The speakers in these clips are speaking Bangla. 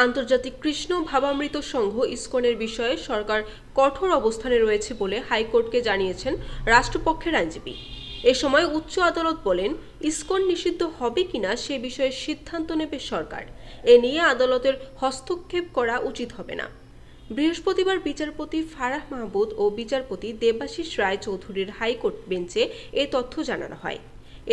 আন্তর্জাতিক কৃষ্ণ ভাবামৃত সংঘ ইসকনের বিষয়ে সরকার কঠোর অবস্থানে রয়েছে বলে হাইকোর্টকে জানিয়েছেন রাষ্ট্রপক্ষের আইনজীবী। এ সময় উচ্চ আদালত বলেন, ইসকন নিষিদ্ধ হবে কিনা সে বিষয়ে সিদ্ধান্ত নেবে সরকার। এ নিয়ে আদালতের হস্তক্ষেপ করা উচিত হবে না। বৃহস্পতিবার বিচারপতি ফারাহ মাহবুব ও বিচারপতি দেবাশিস রায় চৌধুরীর হাইকোর্ট বেঞ্চে এ তথ্য জানানো হয়।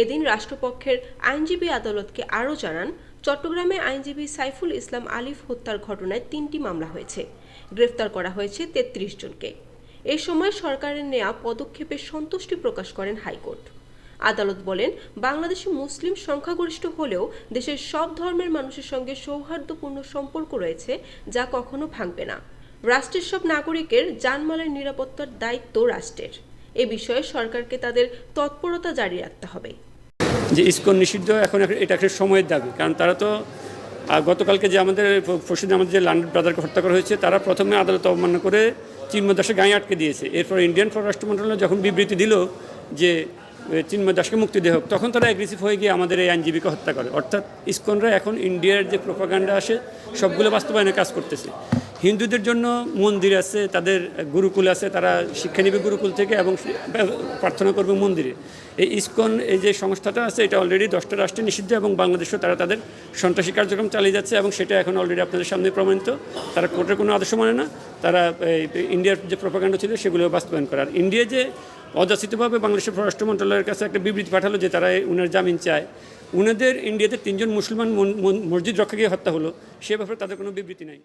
এদিন রাষ্ট্রপক্ষের আইনজীবী আদালতকে আরও জানান, চট্টগ্রামে আইনজীবী সাইফুল ইসলাম আলিফ হত্যার ঘটনায় ৩টি মামলা হয়েছে, গ্রেফতার করা হয়েছে ৩৩ জনকে। এ সময় সরকারের নেওয়া পদক্ষেপে সন্তুষ্টি প্রকাশ করেন হাইকোর্ট। আদালত বলেন, বাংলাদেশে মুসলিম সংখ্যাগরিষ্ঠ হলেও দেশের সব ধর্মের মানুষের সঙ্গে সৌহার্দ্যপূর্ণ সম্পর্ক রয়েছে, যা কখনো ভাঙবে না। রাষ্ট্রের সব নাগরিকের জানমালের নিরাপত্তার দায়িত্ব রাষ্ট্রের। এ বিষয়ে সরকারকে তাদের তৎপরতা জারি রাখতে হবে। যে ইসকন নিষিদ্ধ এখন এটা একটা সময়ের দাবি, কারণ তারা তো গতকালকে যে আমাদের যে লন্ডন ব্রাদারকে হত্যা করা হয়েছে, তারা প্রথমে আদালত অবমাননা করে চিন্ময় দাসের গায়ে আটকে দিয়েছে। এরপর ইন্ডিয়ান পররাষ্ট্র মন্ত্রণালয় যখন বিবৃতি দিল যে চিন্ময় দাসকে মুক্তি দেওয়া হোক, তখন তারা অ্যাগ্রেসিভ হয়ে গিয়ে আমাদের এই আইনজীবীকে হত্যা করে। অর্থাৎ ইসকনরা এখন ইন্ডিয়ার যে প্রোপাগান্ডা আসে সবগুলো বাস্তবায়নে কাজ করতেছে। হিন্দুদের জন্য মন্দির আছে, তাদের গুরুকুল আছে, তারা শিক্ষা নেবে গুরুকুল থেকে এবং প্রার্থনা করবে মন্দিরে। এই ইসকন এই যে সংস্থাটা আছে, এটা অলরেডি 10টা রাষ্ট্রে নিষিদ্ধ এবং বাংলাদেশেও তারা তাদের সন্ত্রাসী কার্যক্রম চালিয়ে যাচ্ছে এবং সেটা এখন অলরেডি আপনাদের সামনে প্রমাণিত। তারা কোর্টের কোনো আদর্শ মানে না, তারা ইন্ডিয়ার যে প্রোপাগান্ডা ছিল সেগুলো বাস্তবায়ন করার। ইন্ডিয়া যে অযাচিতভাবে বাংলাদেশের পররাষ্ট্র মন্ত্রণালয়ের কাছে একটা বিবৃতি পাঠালো যে তারা উনার জামিন চায়, উনাদের ইন্ডিয়াতে 3জন মুসলমান মসজিদ রক্ষাকে হত্যা হলো, সে ব্যাপারে তাদের কোনো বিবৃতি নাই।